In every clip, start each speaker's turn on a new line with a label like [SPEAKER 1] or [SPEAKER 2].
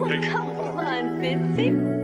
[SPEAKER 1] Come on, Fitzy.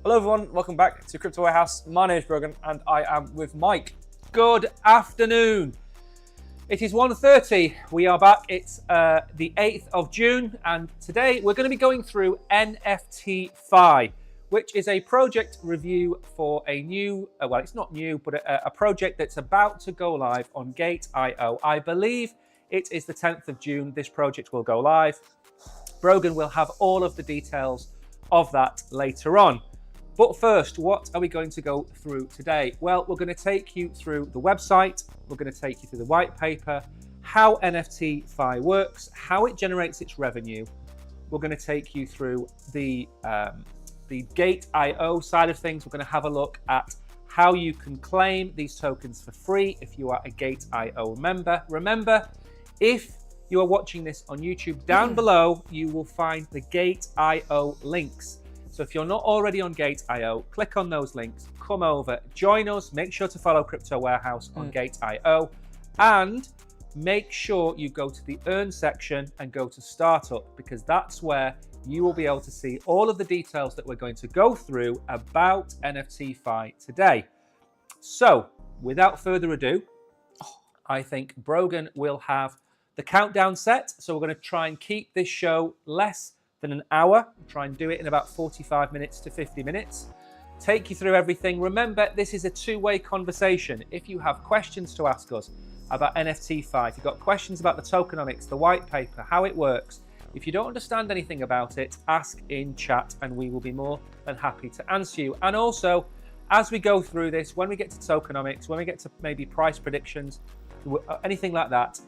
[SPEAKER 2] Hello everyone, welcome back to Crypto Warehouse. My name is Brogan and I am with Mike. Good afternoon. It is 1:30. We are back. It's the 8th of June and today we're going to be going through nftFI, which is a project review for a new, well it's not new, but a project that's about to go live on GateIO. I believe it is the 10th of June this project will go live. Brogan will have all of the details of that later on. But first, what are we going to go through today? Well, we're going to take you through the website, we're going to take you through the white paper, how nftFI works, how it generates its revenue. We're going to take you through the GateIO side of things. We're going to have a look at how you can claim these tokens for free if you are a GateIO member. Remember, if you are watching this on YouTube, down below, you will find the GateIO links. So if you're not already on GateIO, click on those links, come over, join us, make sure to follow Crypto Warehouse on GateIO, and make sure you go to the Earn section and go to Startup, because that's where you will be able to see all of the details that we're going to go through about nftFI today. So without further ado, I think Brogan will have the countdown set. So we're going to try and keep this show less than an hour, try and do it in about 45 minutes to 50 minutes. Take you through everything. Remember, this is a two-way conversation. If you have questions to ask us about nftFI, if you've got questions about the tokenomics, the white paper, how it works, if you don't understand anything about it, ask in chat and we will be more than happy to answer you. And also, as we go through this, when we get to tokenomics, when we get to maybe price predictions, anything like that,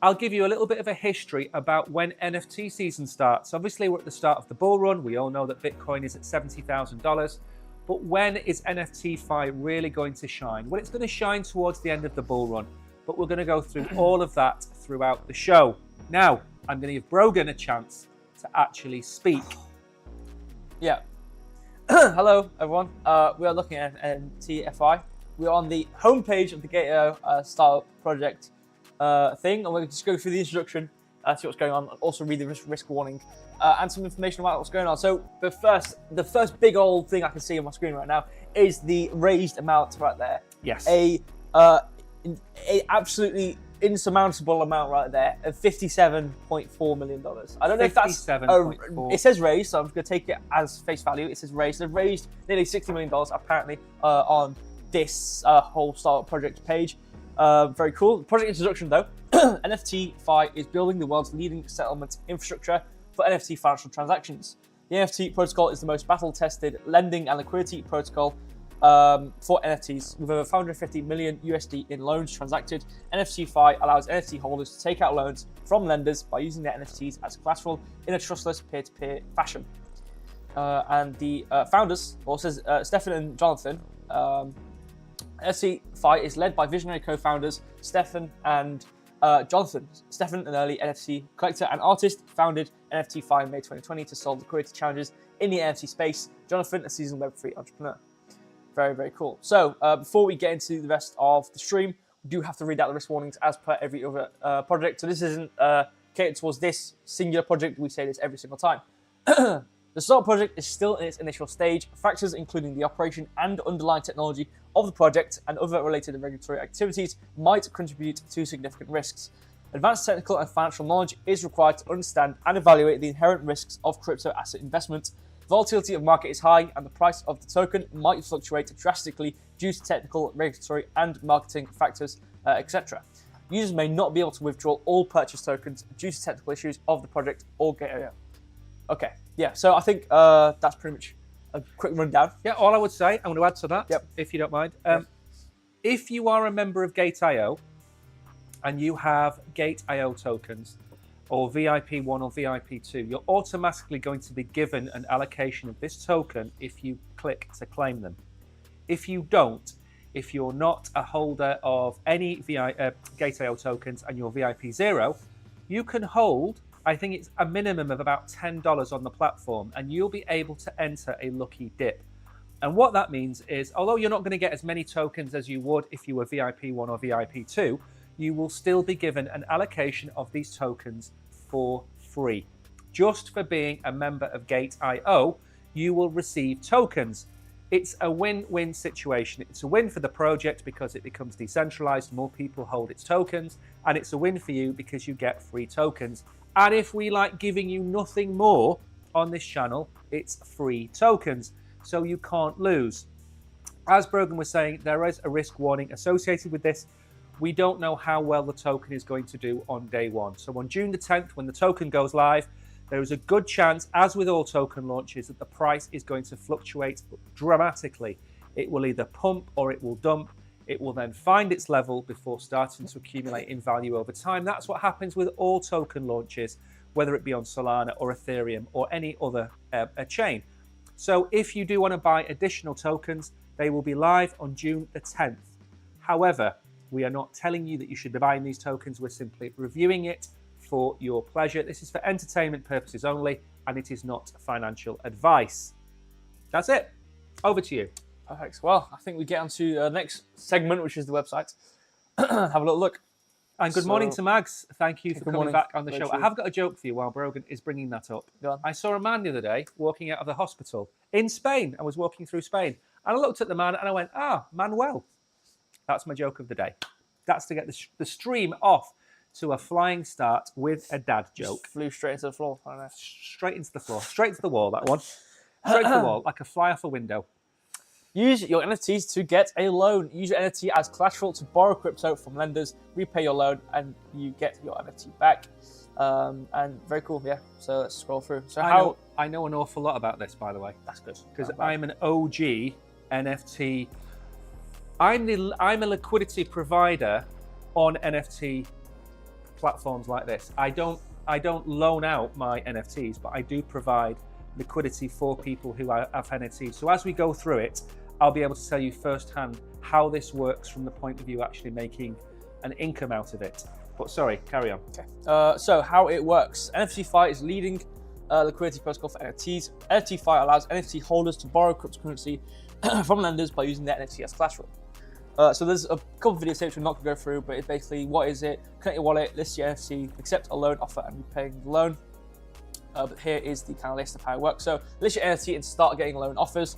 [SPEAKER 2] I'll give you a little bit of a history about when NFT season starts. Obviously, we're at the start of the bull run. We all know that Bitcoin is at $70,000. But when is nftFI really going to shine? Well, it's going to shine towards the end of the bull run. But we're going to go through all of that throughout the show. Now, I'm going to give Brogan a chance to actually speak.
[SPEAKER 3] Yeah. Hello, everyone. We are looking at nftFI. We're on the homepage of the GateIO startup project thing, and we'll just go through the introduction, see what's going on, and also read the risk warning and some information about what's going on. So the first big old thing I can see on my screen right now is the raised amount right there.
[SPEAKER 2] Yes.
[SPEAKER 3] A absolutely insurmountable amount right there of $57.4 million. I don't know if that's it says raised, so I'm just going to take it as face value. It says raised. They've raised nearly $60 million apparently on this whole startup project page. Very cool. Project introduction though. nftFI is building the world's leading settlement infrastructure for NFT financial transactions. The NFT protocol is the most battle-tested lending and liquidity protocol for NFTs, with over 550 million USD in loans transacted. nftFI allows NFT holders to take out loans from lenders by using their NFTs as collateral in a trustless peer-to-peer fashion. And the founders, also Stefan and Jonathan, nftFI is led by visionary co-founders Stefan and Jonathan. Stefan, an early NFT collector and artist, founded nftFI in May 2020 to solve liquidity challenges in the NFT space. Jonathan, a seasoned Web3 entrepreneur. Very, very cool. So before we get into the rest of the stream, we do have to read out the risk warnings as per every other project. So this isn't catered towards this singular project. We say this every single time. The startup project is still in its initial stage. Factors including the operation and underlying technology of the project and other related regulatory activities might contribute to significant risks. Advanced technical and financial knowledge is required to understand and evaluate the inherent risks of crypto asset investment. Volatility of market is high and the price of the token might fluctuate drastically due to technical, regulatory and marketing factors, etc. Users may not be able to withdraw all purchased tokens due to technical issues of the project or GateIO. Okay, yeah, so I think that's pretty much a quick rundown.
[SPEAKER 2] Yeah, all I would say, I'm going to add to that, if you don't mind. If you are a member of GateIO and you have GateIO tokens, or VIP1 or VIP2, you're automatically going to be given an allocation of this token if you click to claim them. If you don't, if you're not a holder of any GateIO tokens and you're VIP0, you can hold, I think it's a minimum of about $10 on the platform, and you'll be able to enter a lucky dip. And what that means is, although you're not going to get as many tokens as you would if you were VIP1 or VIP2, you will still be given an allocation of these tokens for free. Just for being a member of GateIO, you will receive tokens. it's a win-win situation. It's a win for the project because it becomes decentralized, more people hold its tokens, and it's a win for you because you get free tokens. And if we like giving you nothing more on this channel, it's free tokens, so you can't lose. As Brogan was saying, there is a risk warning associated with this. We don't know how well the token is going to do on day one. So on June the 10th, when the token goes live, there is a good chance, as with all token launches, that the price is going to fluctuate dramatically. It will either pump or it will dump. It will then find its level before starting to accumulate in value over time. That's what happens with all token launches, whether it be on Solana or Ethereum or any other chain. So if you do want to buy additional tokens, they will be live on June the 10th. However, we are not telling you that you should be buying these tokens. We're simply reviewing it for your pleasure. This is for entertainment purposes only, and it is not financial advice. That's it. Over to you.
[SPEAKER 3] Perfect. Well, I think we get on to the next segment, which is the website. Have a little look.
[SPEAKER 2] And good morning to Mags. Thank you for coming back on the show.
[SPEAKER 3] True.
[SPEAKER 2] I have got a joke for you while Brogan is bringing that up.
[SPEAKER 3] Go on.
[SPEAKER 2] I saw a man the other day walking out of the hospital in Spain. I was walking through Spain, and I looked at the man and I went, Manuel. That's my joke of the day. That's to get the stream off to a flying start with a dad joke.
[SPEAKER 3] Just flew straight into the floor. I don't know.
[SPEAKER 2] Straight into the floor. Straight to the wall, that one. Straight to the wall, like a fly off a window.
[SPEAKER 3] Use your NFTs to get a loan. Use your NFT as collateral to borrow crypto from lenders, repay your loan, and you get your NFT back. And very cool, yeah. So let's scroll through. So
[SPEAKER 2] I know an awful lot about this, by the way.
[SPEAKER 3] That's good.
[SPEAKER 2] Because I'm an OG NFT. I'm a liquidity provider on NFT platforms like this. I don't loan out my NFTs, but I do provide liquidity for people who have NFTs. So as we go through it, I'll be able to tell you firsthand how this works from the point of view actually making an income out of it. But sorry, carry on.
[SPEAKER 3] Okay. So how it works. nftFI is leading liquidity protocol for NFTs. nftFI allows NFT holders to borrow cryptocurrency from lenders by using their NFT as collateral. So there's a couple of video tapes we're not going to go through, but it's basically, what is it? Connect your wallet, list your NFT, accept a loan offer, and repaying the loan. But here is the kind of list of how it works. So list your NFT and start getting loan offers.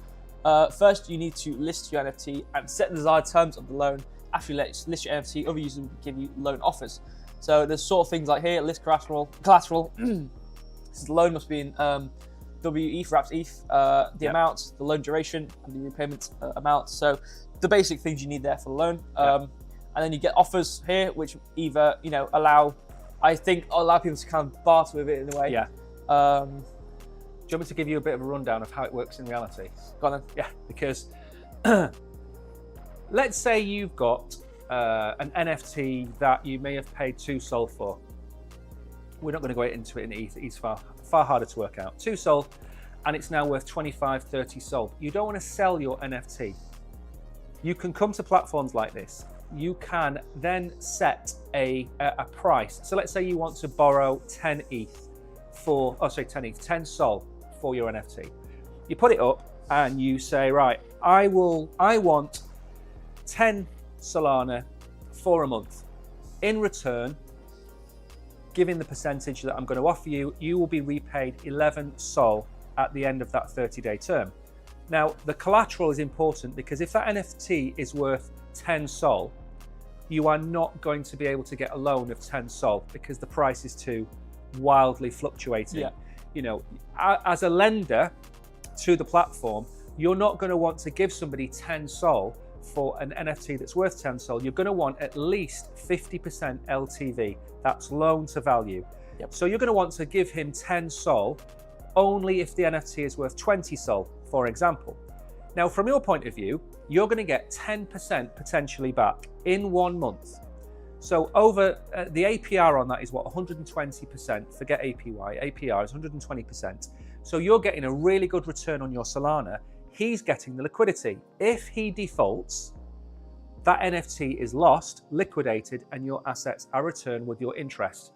[SPEAKER 3] First, you need to list your NFT and set the desired terms of the loan. After you list your NFT, other users will give you loan offers. So there's sort of things like here, list collateral. So the loan must be in WETH, wraps ETH, the amount, the loan duration, and the repayment amount. So the basic things you need there for the loan. And then you get offers here, which either, allow people to kind of barter with it in a way.
[SPEAKER 2] Yeah. Do you want me to give you a bit of a rundown of how it works in reality?
[SPEAKER 3] Go on then.
[SPEAKER 2] Yeah, because let's say you've got an NFT that you may have paid 2 Sol for. We're not going to go into it in ETH. ETH's far harder to work out. 2 Sol, and it's now worth 25, 30 Sol. You don't want to sell your NFT. You can come to platforms like this. You can then set a price. So let's say you want to borrow 10 Sol for your NFT. You put it up and you say, right, I want 10 Solana for a month. In return, given the percentage that I'm going to offer you, you will be repaid 11 Sol at the end of that 30-day term. Now, the collateral is important because if that NFT is worth 10 Sol, you are not going to be able to get a loan of 10 Sol because the price is too wildly fluctuating. Yeah. As a lender to the platform, you're not going to want to give somebody 10 Sol for an NFT that's worth 10 Sol. You're going to want at least 50% LTV. That's loan to value.
[SPEAKER 3] Yep.
[SPEAKER 2] So you're going to want to give him 10 Sol only if the NFT is worth 20 Sol, for example. Now, from your point of view, you're going to get 10% potentially back in 1 month. So over the APR on that is what, 120%. Forget APY. APR is 120%. So you're getting a really good return on your Solana. He's getting the liquidity. If he defaults, that NFT is lost, liquidated, and your assets are returned with your interest.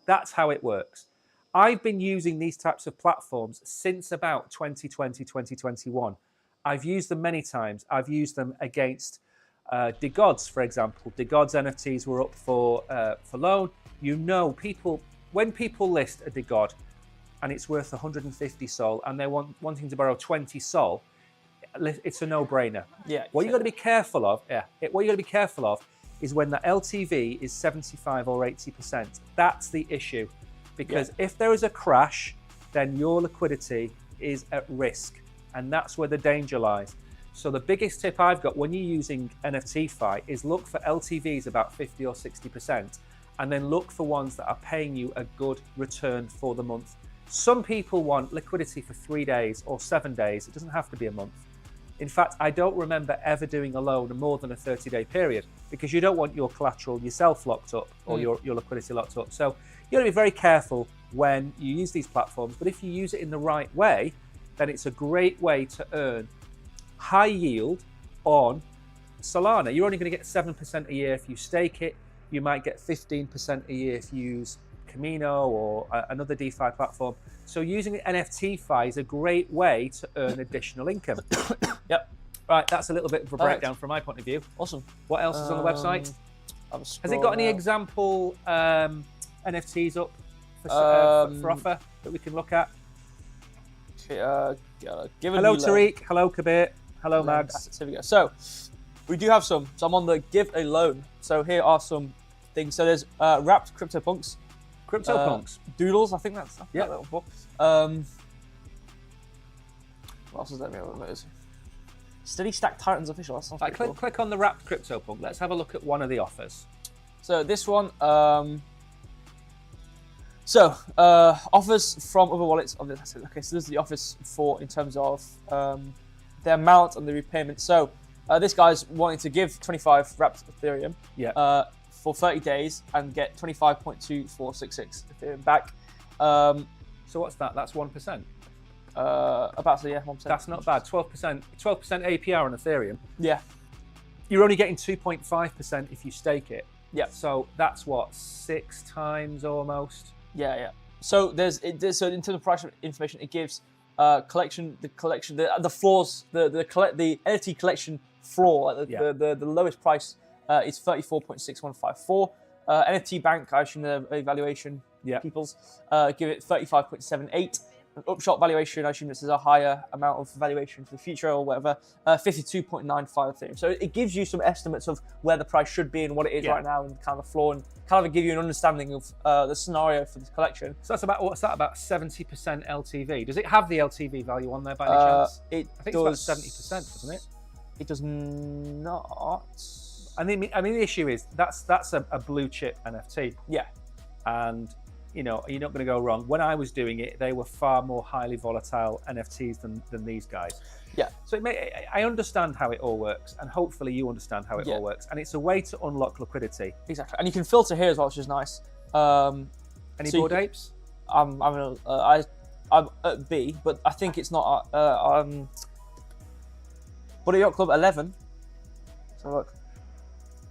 [SPEAKER 2] That's how it works. I've been using these types of platforms since about 2020, 2021. I've used them many times. I've used them against DeGods, for example. DeGods NFTs were up for loan. When people list a DeGod and it's worth 150 Sol and they're wanting to borrow 20 Sol, it's a no-brainer.
[SPEAKER 3] Yeah.
[SPEAKER 2] What you got to be careful of, what you got to be careful of is when the LTV is 75 or 80%. That's the issue, because if there is a crash, then your liquidity is at risk, and that's where the danger lies. So the biggest tip I've got when you're using nftFI is look for LTVs about 50 or 60%, and then look for ones that are paying you a good return for the month. Some people want liquidity for 3 days or 7 days. It doesn't have to be a month. In fact, I don't remember ever doing a loan more than a 30-day period, because you don't want your collateral yourself locked up or your liquidity locked up. So you got to be very careful when you use these platforms. But if you use it in the right way, then it's a great way to earn high yield on Solana. You're only going to get 7% a year if you stake it. You might get 15% a year if you use Camino or another DeFi platform. So using nftFI is a great way to earn additional income.
[SPEAKER 3] Yep.
[SPEAKER 2] Right, that's a little bit of a breakdown from my point of view.
[SPEAKER 3] Awesome.
[SPEAKER 2] What else is on the website? Has it got any example NFTs up for offer that we can look at?
[SPEAKER 3] Hello,
[SPEAKER 2] Tariq. Hello, Kabir. Hello, Mags.
[SPEAKER 3] Here we go. So we do have some. So I'm on the give a loan. So here are some things. So there's wrapped CryptoPunks.
[SPEAKER 2] CryptoPunks.
[SPEAKER 3] Doodles, I think that's
[SPEAKER 2] yeah.
[SPEAKER 3] What else is there? Steady Stack Titans official. That sounds
[SPEAKER 2] right, click on the wrapped CryptoPunk. Let's have a look at one of the offers.
[SPEAKER 3] So this one, offers from other wallets. Okay, so this is the offers for in terms of the amount and the repayment. So this guy's wanting to give 25 wrapped Ethereum.
[SPEAKER 2] Yeah.
[SPEAKER 3] For 30 days and get 25.2466 Ethereum back.
[SPEAKER 2] So what's that? That's 1%.
[SPEAKER 3] 1%.
[SPEAKER 2] That's not bad. 12% APR on Ethereum.
[SPEAKER 3] Yeah.
[SPEAKER 2] You're only getting 2.5% if you stake it.
[SPEAKER 3] Yeah.
[SPEAKER 2] So that's what, 6 times almost.
[SPEAKER 3] Yeah. So so in terms of price information, it gives the floors, the NFT collection floor, the lowest price. It's 34.6154. NFT Bank, I assume the evaluation people's give it 35.78. An upshot valuation, I assume this is a higher amount of valuation for the future or whatever, 52.95 Ethereum. So it gives you some estimates of where the price should be and what it is right now, and kind of the floor, and kind of give you an understanding of the scenario for this collection.
[SPEAKER 2] So that's about, what's that, about 70% LTV? Does it have the LTV value on there by any chance?
[SPEAKER 3] I think
[SPEAKER 2] it's about 70%, doesn't it?
[SPEAKER 3] It does not.
[SPEAKER 2] I mean, the issue is that's a blue chip NFT.
[SPEAKER 3] Yeah.
[SPEAKER 2] And you're not going to go wrong. When I was doing it, they were far more highly volatile NFTs than these guys.
[SPEAKER 3] Yeah.
[SPEAKER 2] So I understand how it all works, and hopefully you understand how it all works. And it's a way to unlock liquidity.
[SPEAKER 3] Exactly. And you can filter here as well, which is nice.
[SPEAKER 2] Any Bored Apes?
[SPEAKER 3] I'm at B, but I think it's not. Buddy Yacht Club 11. So look.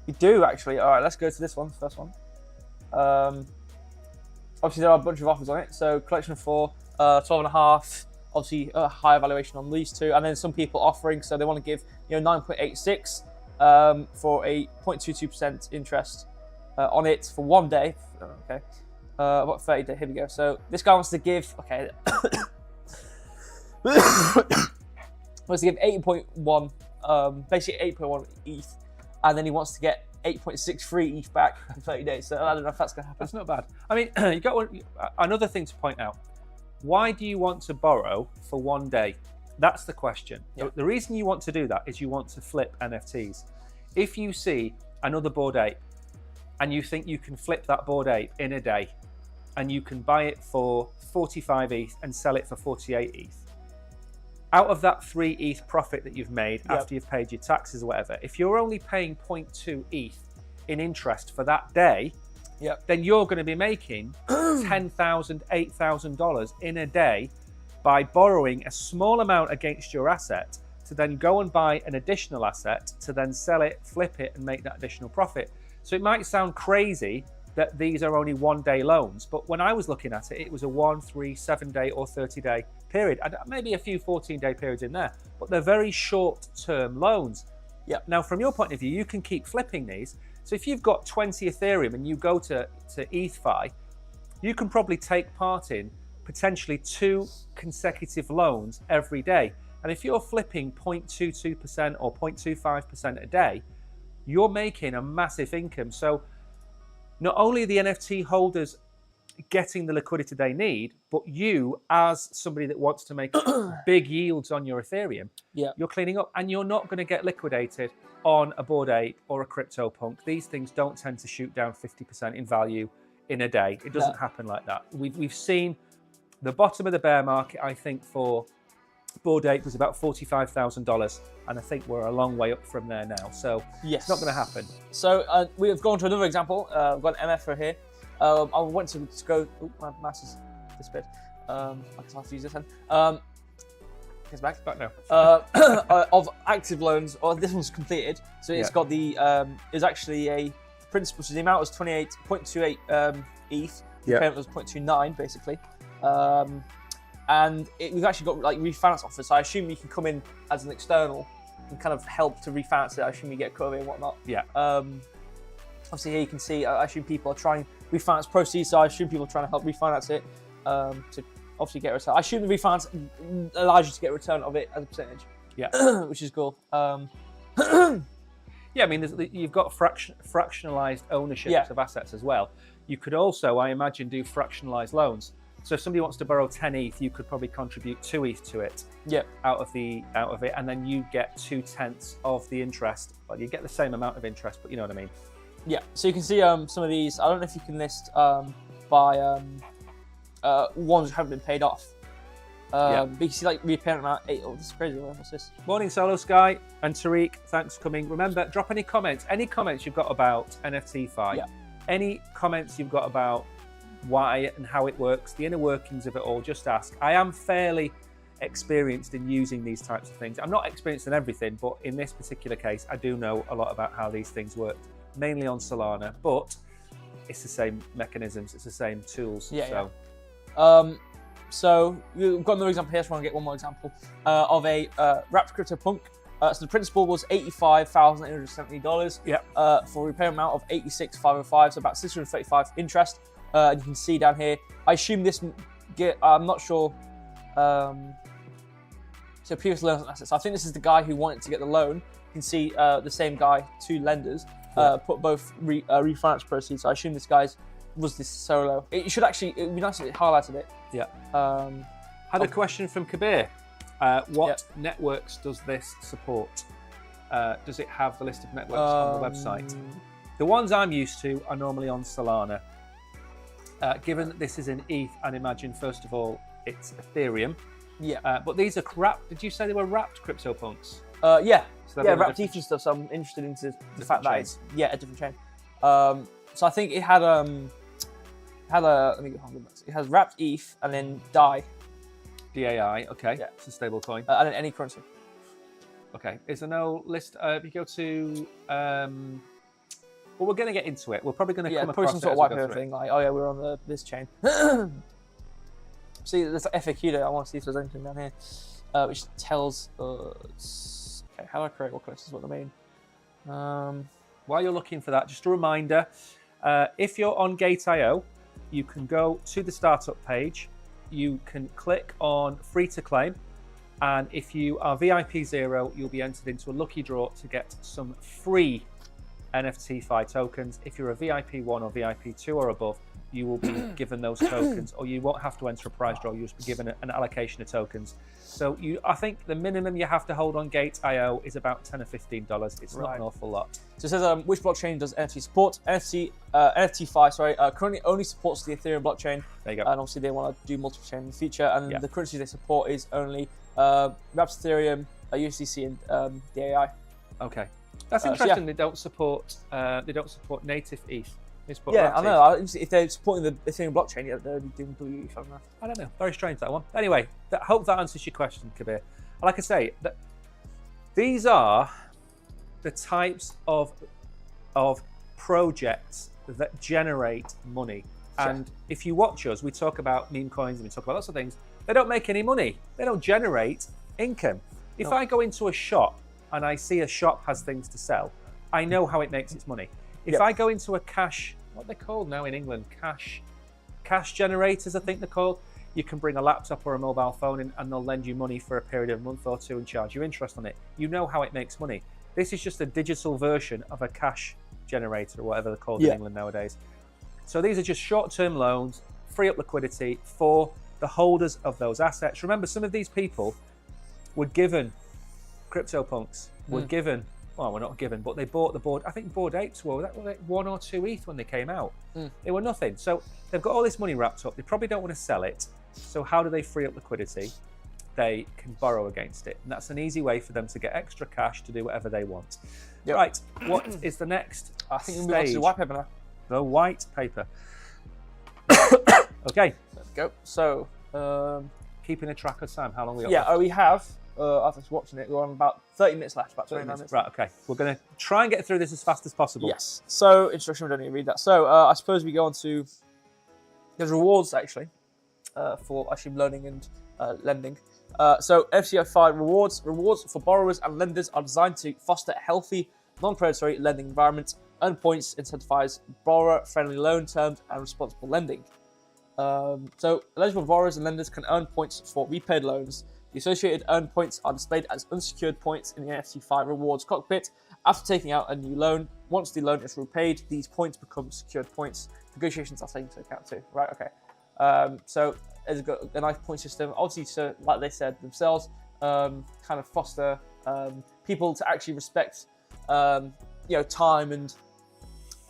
[SPEAKER 3] You do actually. All right, let's go to this one, first one. Obviously, there are a bunch of offers on it. So collection for 12.5. Obviously, a higher valuation on these two, and then some people offering. So they want to give 9.86 for a 0.22% interest on it for 1 day. Okay, what 30 day? Here we go. So this guy wants to give. Okay, wants to give 8.1, basically 8.1 ETH. And then he wants to get 8.63 ETH back in 30 days. So I don't know if that's going to happen.
[SPEAKER 2] That's not bad. I mean, you got another thing to point out. Why do you want to borrow for 1 day? That's the question.
[SPEAKER 3] Yeah.
[SPEAKER 2] The reason you want to do that is you want to flip NFTs. If you see another Bored Ape and you think you can flip that Bored Ape in a day, and you can buy it for 45 ETH and sell it for 48 ETH, out of that 3 ETH profit that you've made after you've paid your taxes or whatever, if you're only paying 0.2 ETH in interest for that day, then you're going to be making $10,000, $8,000 in a day by borrowing a small amount against your asset to then go and buy an additional asset to then sell it, flip it, and make that additional profit. So it might sound crazy that these are only 1 day loans, but when I was looking at it, it was a 1, 3, 7 day or 30 day period, and maybe a few 14-day periods in there, but they're very short-term loans. Now, from your point of view, you can keep flipping these. So if you've got 20 Ethereum and you go to nftFI, you can probably take part in potentially 2 consecutive loans every day. And if you're flipping 0.22% or 0.25% a day, you're making a massive income. So not only are the NFT holders getting the liquidity they need, but you, as somebody that wants to make big yields on your Ethereum, you're cleaning up, and you're not going to get liquidated on a Bored Ape or a CryptoPunk. These things don't tend to shoot down 50% in value in a day. It doesn't happen like that. We've seen the bottom of the bear market, I think, for Bored Ape was about $45,000, and I think we're a long way up from there now. So it's not going to happen.
[SPEAKER 3] So we have gone to another example. I've got an MF here. I want to go. Oh, my mouse is disappeared. I guess I'll have to use this then. It's back
[SPEAKER 2] now.
[SPEAKER 3] Of active loans, or this one's completed. So it's got the. It's actually a principal. So the amount was 28.28 ETH. The payment was 0.29 basically. And we've actually got like refinance offers. So I assume you can come in as an external and kind of help to refinance it. I assume you get a cut of it and whatnot.
[SPEAKER 2] Yeah.
[SPEAKER 3] Obviously here you can see, I assume people are trying refinance proceeds. So I assume people are trying to help refinance it to obviously get a return. I assume the refinance allows you to get a return of it as a percentage.
[SPEAKER 2] Yeah.
[SPEAKER 3] Which is cool.
[SPEAKER 2] Yeah, I mean, you've got fractionalized ownerships of assets as well. You could also, I imagine, do fractionalized loans. So if somebody wants to borrow 10 ETH, you could probably contribute 2 ETH to it. Out of it, and then you get 2/10 of the interest. Well, you get the same amount of interest, but you know what I mean.
[SPEAKER 3] Yeah. So you can see some of these. I don't know if you can list by ones that haven't been paid off. But you can see like repayment amount 8. Oh, this is crazy. What's this?
[SPEAKER 2] Morning, Solo Sky and Tariq. Thanks for coming. Remember, drop any comments. Any comments you've got about nftFI. Any comments you've got about why and how it works, the inner workings of it all, just ask. I am fairly experienced in using these types of things. I'm not experienced in everything, but in this particular case, I do know a lot about how these things work, mainly on Solana, but it's the same mechanisms, it's the same tools.
[SPEAKER 3] So we've got another example here, so I want to get one more example of a wrapped CryptoPunk. So the principal was $85,870 for a repayment amount of $86,505, so about $635 interest. And you can see down here, I assume this, I'm not sure, so previous loans and assets. I think this is the guy who wanted to get the loan. You can see the same guy, 2 lenders, put both refinance proceeds. So I assume this guy's was this solo. It should actually, it would be nice if it highlighted it.
[SPEAKER 2] Had a question from Kabir. What networks does this support? Does it have the list of networks on the website? The ones I'm used to are normally on Solana. Given that this is an ETH, and imagine first of all it's Ethereum. But these are wrapped. Did you say they were wrapped CryptoPunks?
[SPEAKER 3] So
[SPEAKER 2] different
[SPEAKER 3] wrapped ETH and stuff. So I'm interested into the fact that it's a different chain. So I think it had let me get it has wrapped ETH and then DAI.
[SPEAKER 2] DAI. Okay. Yeah. It's a stable coin.
[SPEAKER 3] And then any currency.
[SPEAKER 2] Okay. Is there no list? If you go to well, we're going to get into it. We're probably going to come across
[SPEAKER 3] some sort of white paper thing, like, oh yeah, we're on this chain. See, there's an FAQ there. I want to see if there's anything down here, which tells us. Okay, how do I create what this is what I mean.
[SPEAKER 2] While you're looking for that, just a reminder: if you're on GateIO, you can go to the startup page. You can click on free to claim, and if you are VIP 0, you'll be entered into a lucky draw to get some free nftFI tokens. If you're a VIP 1 or VIP 2 or above, you will be given those tokens, or you won't have to enter a prize draw. You'll just be given an allocation of tokens. So I think the minimum you have to hold on GateIO is about $10 or $15. It's not an awful lot.
[SPEAKER 3] So it says, which blockchain does NFT support? nftFI, currently only supports the Ethereum blockchain.
[SPEAKER 2] There you go.
[SPEAKER 3] And obviously they want to do multiple chain in the future. And the currencies they support is only Wrapped Ethereum, USDC, and DAI.
[SPEAKER 2] Okay. That's interesting. They don't support native ETH.
[SPEAKER 3] I know. If they're supporting the Ethereum blockchain, they're doing WE.
[SPEAKER 2] I don't know. Very strange, that one. Anyway, I hope that answers your question, Kabir. Like I say, these are the types of projects that generate money. And if you watch us, we talk about meme coins and we talk about lots of things. They don't make any money. They don't generate income. If I go into a shop and I see a shop has things to sell, I know how it makes its money. If I go into a cash, what they're called now in England, cash generators, I think they're called. you can bring a laptop or a mobile phone in and they'll lend you money for a period of a month or two and charge you interest on it. You know how it makes money. This is just a digital version of a cash generator, or whatever they're called in England nowadays. So these are just short-term loans, free up liquidity for the holders of those assets. Remember, some of these people were given, CryptoPunks were given, well, we're not given, but they bought the board. I think Bored Apes were like 1 or 2 ETH when they came out. They were nothing. So they've got all this money wrapped up. They probably don't want to sell it. So how do they free up liquidity? They can borrow against it. And that's an easy way for them to get extra cash to do whatever they want.
[SPEAKER 3] Yep.
[SPEAKER 2] Right, what is the next
[SPEAKER 3] I think we'll
[SPEAKER 2] stage?
[SPEAKER 3] move on to the white paper now.
[SPEAKER 2] The white paper. Okay.
[SPEAKER 3] Let's go. So,
[SPEAKER 2] Keeping a track of time, how long we got
[SPEAKER 3] yeah,
[SPEAKER 2] left?
[SPEAKER 3] we have, after watching it, we're on about 30 minutes left, about 29 minutes.
[SPEAKER 2] Right, okay. We're going to try and get through this as fast as possible.
[SPEAKER 3] Yes. So, instruction, we don't need to read that. So, I suppose we go on to, there's rewards, actually, for actually learning and lending. So, nftFI rewards for borrowers and lenders are designed to foster a healthy, non-predatory lending environment, earn points, incentivize borrower-friendly loan terms, and responsible lending. So, eligible borrowers and lenders can earn points for repaid loans. The associated earned points are displayed as unsecured points in the nftFI rewards cockpit. After taking out a new loan, once the loan is repaid, these points become secured points. Negotiations are taken into account too. Right, okay. So, it's got a nice point system. Obviously, so, like they said themselves, kind of foster people to actually respect time and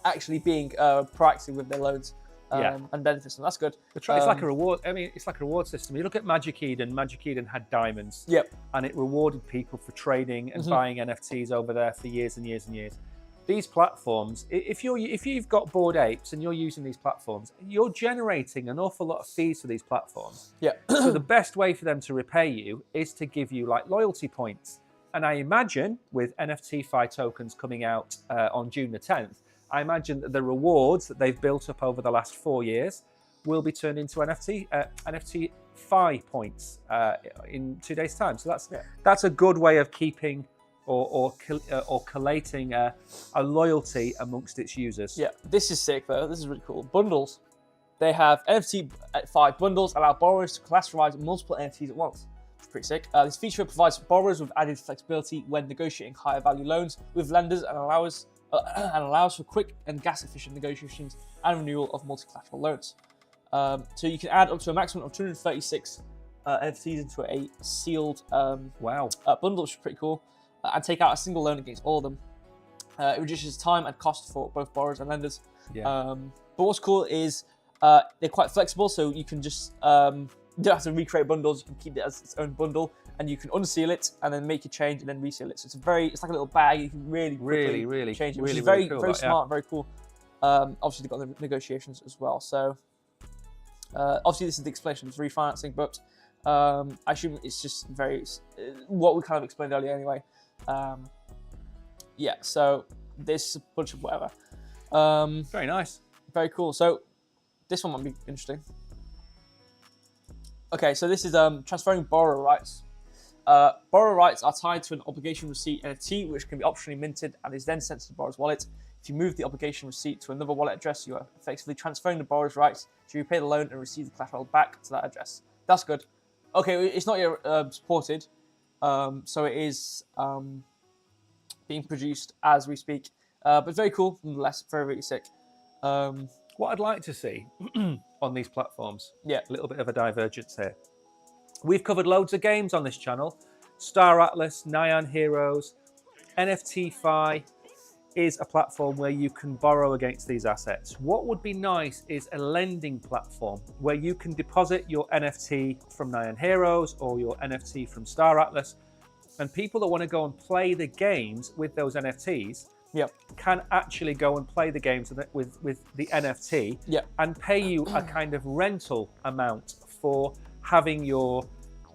[SPEAKER 3] actually being proactive with their loans. And benefits, and that's good.
[SPEAKER 2] It's like a reward. I mean, it's like a reward system. You look at Magic Eden. Magic Eden had diamonds.
[SPEAKER 3] Yep.
[SPEAKER 2] And it rewarded people for trading and buying NFTs over there for years and years and years. These platforms, if you've got Bored Apes and you're using these platforms, you're generating an awful lot of fees for these platforms.
[SPEAKER 3] Yeah.
[SPEAKER 2] So the best way for them to repay you is to give you like loyalty points. And I imagine with nftFI tokens coming out on June the 10th, I imagine that the rewards that they've built up over the last 4 years will be turned into nftFI points in 2 days' time. So that's a good way of keeping or collating a loyalty amongst its users.
[SPEAKER 3] Yeah, this is sick though. This is really cool. Bundles. They have nftFI bundles allow borrowers to collateralize multiple NFTs at once. It's pretty sick. This feature provides borrowers with added flexibility when negotiating higher value loans with lenders and allows for quick and gas-efficient negotiations and renewal of multi-collateral loans. So you can add up to a maximum of 236 NFTs into a sealed bundle, which is pretty cool, and take out a single loan against all of them. It reduces time and cost for both borrowers and lenders. Yeah. But what's cool is they're quite flexible, so you can just you don't have to recreate bundles. You can keep it as its own bundle, and you can unseal it and then make a change and then reseal it. So it's like a little bag. You can really change it, which is very cool, smart, very cool. Obviously, they've got the negotiations as well. So obviously, this is the explanation of refinancing, but I assume it's just what we kind of explained earlier anyway. Yeah, so this a bunch of whatever.
[SPEAKER 2] Very nice.
[SPEAKER 3] Very cool. So this one might be interesting. Okay, so this is transferring borrower rights. Borrower rights are tied to an obligation receipt NFT, which can be optionally minted and is then sent to the borrower's wallet. If you move the obligation receipt to another wallet address, you are effectively transferring the borrower's rights to repay the loan and receive the collateral back to that address. That's good. Okay, it's not yet supported, so it is being produced as we speak. But very cool, nonetheless, very, very sick.
[SPEAKER 2] What I'd like to see on these platforms,
[SPEAKER 3] a
[SPEAKER 2] little bit of a divergence here. We've covered loads of games on this channel. Star Atlas, Nyan Heroes, nftFI is a platform where you can borrow against these assets. What would be nice is a lending platform where you can deposit your NFT from Nyan Heroes or your NFT from Star Atlas, and people that want to go and play the games with those NFTs can actually go and play the games with the NFT and pay you a kind of rental amount for having your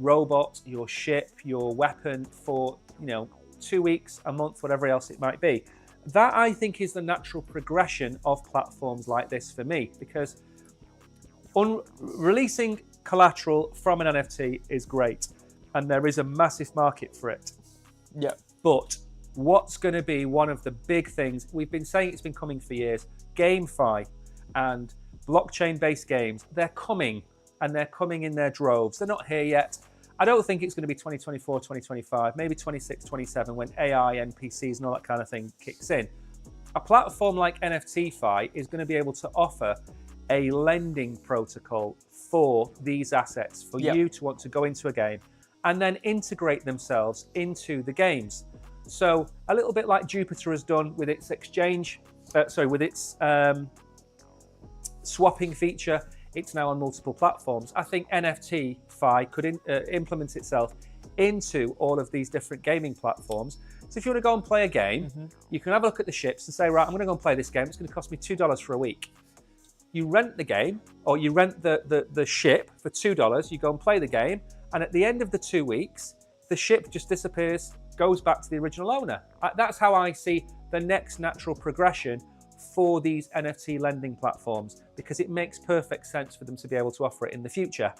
[SPEAKER 2] robot, your ship, your weapon for 2 weeks, a month, whatever else it might be. That, I think, is the natural progression of platforms like this for me, because releasing collateral from an NFT is great, and there is a massive market for it.
[SPEAKER 3] Yeah.
[SPEAKER 2] But what's going to be one of the big things, we've been saying it's been coming for years, GameFi and blockchain-based games, they're coming. and they're coming in their droves. They're not here yet. I don't think it's going to be 2024, 2025, maybe 26, 27 when AI, NPCs and all that kind of thing kicks in. A platform like nftFI is going to be able to offer a lending protocol for these assets for you to want to go into a game and then integrate themselves into the games. So a little bit like Jupiter has done with its exchange, with its swapping feature. It's now on multiple platforms. I think nftFI could implement itself into all of these different gaming platforms. So if you want to go and play a game, you can have a look at the ships and say, right, I'm going to go and play this game. It's going to cost me $2 for a week. You rent the game, or you rent the ship for $2. You go and play the game, and at the end of the 2 weeks, the ship just disappears, goes back to the original owner. That's how I see the next natural progression for these NFT lending platforms, because it makes perfect sense for them to be able to offer it in the future.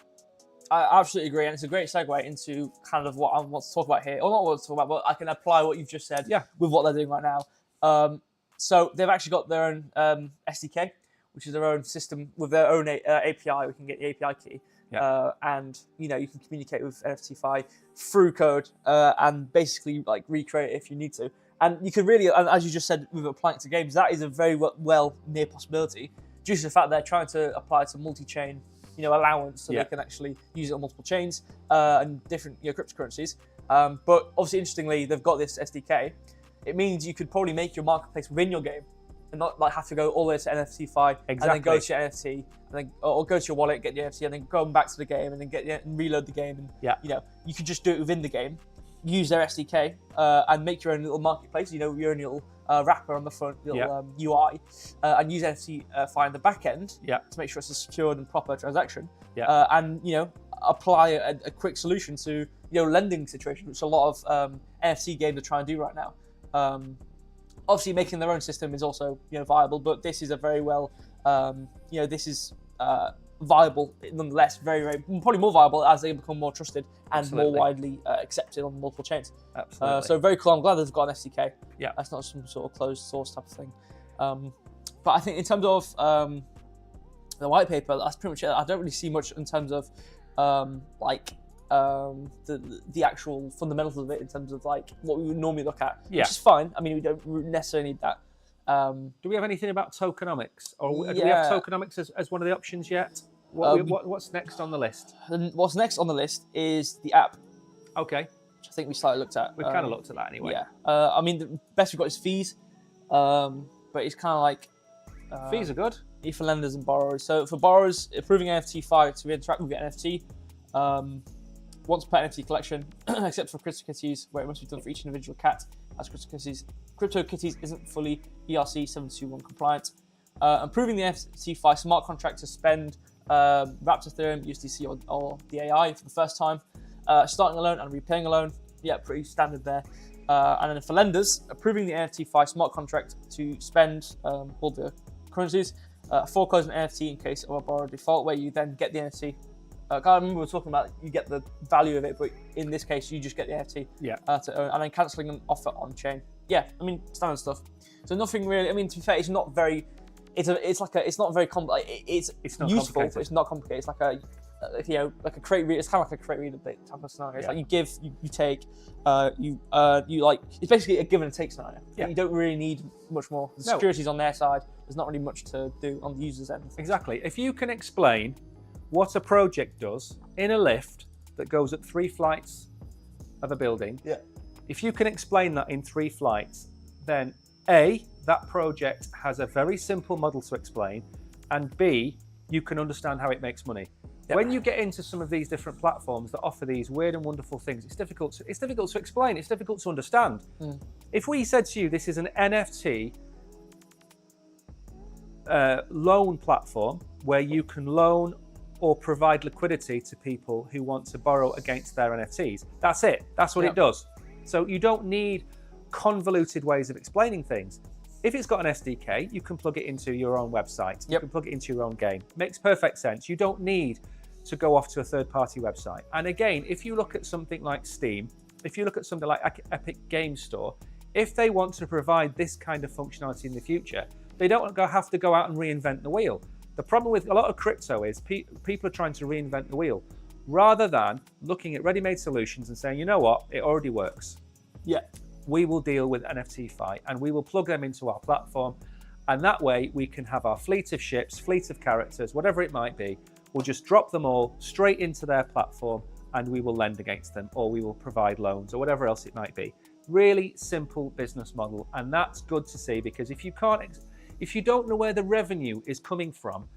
[SPEAKER 3] I absolutely agree, and it's a great segue into kind of what I want to talk about here, or not what to talk about, but I can apply what you've just said with what they're doing right now. So they've actually got their own SDK, which is their own system with their own API. We can get the API key, and you can communicate with nftFI through code and basically like recreate it if you need to. And you can really, as you just said, with applying it to games, that is a very well near possibility, due to the fact they're trying to apply to multi-chain, allowance, so they can actually use it on multiple chains and different cryptocurrencies. But obviously, interestingly, they've got this SDK. It means you could probably make your marketplace within your game and not like have to go all the way to nftFI and then go to your NFT and then or go to your wallet, get your NFT, and then go back to the game and then and reload the game. And you could just do it within the game. Use their SDK and make your own little marketplace, your own little wrapper on the front, little UI, and use nftFI in the back end to make sure it's a secured and proper transaction. And apply a quick solution to lending situation, which a lot of NFT games are trying to do right now. Obviously, making their own system is also viable, but this is a very well, this is viable nonetheless, very probably more viable as they become more trusted and more widely accepted on multiple chains.
[SPEAKER 2] Absolutely.
[SPEAKER 3] So very cool. I'm glad they've got an SDK.
[SPEAKER 2] Yeah,
[SPEAKER 3] that's not some sort of closed source type of thing. But I think in terms of the white paper, that's pretty much it. I don't really see much in terms of the actual fundamentals of it in terms of like what we would normally look at, which is fine. I mean, we don't necessarily need that.
[SPEAKER 2] Do we have anything about tokenomics, or do we have tokenomics as one of the options yet? What's next on the list?
[SPEAKER 3] What's next on the list is the app.
[SPEAKER 2] Okay.
[SPEAKER 3] Which I think we slightly looked at.
[SPEAKER 2] We've kind of looked at that anyway.
[SPEAKER 3] Yeah. I mean, the best we've got is fees, but it's kind of like
[SPEAKER 2] fees are good.
[SPEAKER 3] For lenders and borrowers. So for borrowers, approving nftFI to interact with your NFT. Once per NFT collection, except for CryptoKitties, where it must be done for each individual cat, as CryptoKitties isn't fully ERC 721 compliant. Improving the nftFI smart contract to spend wrapped Ethereum, USDC, or the AI for the first time. Starting a loan and repaying a loan, pretty standard there. And then for lenders, approving the nftFI smart contract to spend all the currencies, foreclose an NFT in case of a borrower default, where you then get the NFT. I remember we were talking about you get the value of it, but in this case, you just get the NFT to own, and then cancelling an offer on chain. I mean, standard stuff. So nothing really. I mean, to be fair, it's not very. It's not very complex. It's not useful, but it's not complicated. It's like like a crate reader. It's kind of like a crate reader type of scenario. It's like you give, you take, you like. It's basically a give and take scenario. You don't really need much more. The security's on their side. There's not really much to do on the user's end.
[SPEAKER 2] Exactly. If you can explain what a project does in a lift that goes up 3 flights of a building, if you can explain that in 3 flights, then A, that project has a very simple model to explain, and B, you can understand how it makes money. When you get into some of these different platforms that offer these weird and wonderful things, it's difficult to explain, it's difficult to understand. If we said to you, this is an NFT loan platform where you can loan or provide liquidity to people who want to borrow against their NFTs. That's it. That's what it does. So you don't need convoluted ways of explaining things. If it's got an SDK, you can plug it into your own website. You can plug it into your own game. Makes perfect sense. You don't need to go off to a third-party website. And again, if you look at something like Steam, if you look at something like Epic Games Store, if they want to provide this kind of functionality in the future, they don't have to go out and reinvent the wheel. The problem with a lot of crypto is people are trying to reinvent the wheel rather than looking at ready-made solutions and saying, you know what, it already works.
[SPEAKER 3] Yeah.
[SPEAKER 2] We will deal with nftFI and we will plug them into our platform. And that way we can have our fleet of ships, fleet of characters, whatever it might be. We'll just drop them all straight into their platform and we will lend against them, or we will provide loans, or whatever else it might be. Really simple business model. And that's good to see, because if you don't know where the revenue is coming from,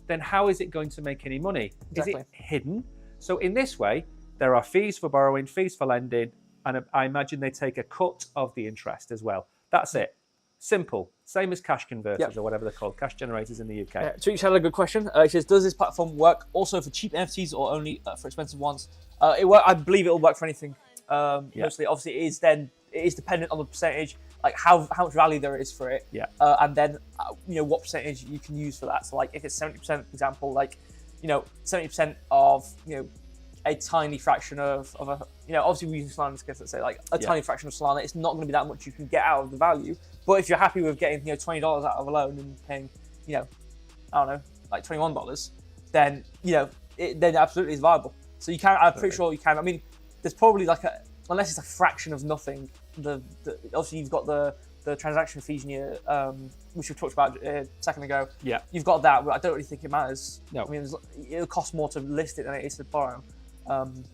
[SPEAKER 2] then how is it going to make any money?
[SPEAKER 3] Exactly.
[SPEAKER 2] Is it hidden? So in this way, there are fees for borrowing, fees for lending, and I imagine they take a cut of the interest as well. That's it. Simple. Same as cash converters or whatever they're called, cash generators in the UK.
[SPEAKER 3] Yeah, Tweets had a good question. He says, does this platform work also for cheap NFTs or only for expensive ones? I believe it will work for anything. Mostly, obviously, it is dependent on the percentage, like how much value there is for it.
[SPEAKER 2] Yeah.
[SPEAKER 3] And then, what percentage you can use for that. So, like, if it's 70%, for example, like, 70% of, a tiny fraction of a, obviously we use Solana as let's say, like a tiny fraction of Solana, it's not going to be that much you can get out of the value. But if you're happy with getting, $20 out of a loan and paying, I don't know, like $21, then, then absolutely is viable. So you can, I'm pretty sure you can. I mean, there's probably like unless it's a fraction of nothing, obviously you've got the transaction fees in your, which we talked about a second ago.
[SPEAKER 2] Yeah.
[SPEAKER 3] You've got that, but I don't really think it matters.
[SPEAKER 2] No.
[SPEAKER 3] I mean, it'll cost more to list it than it is to borrow.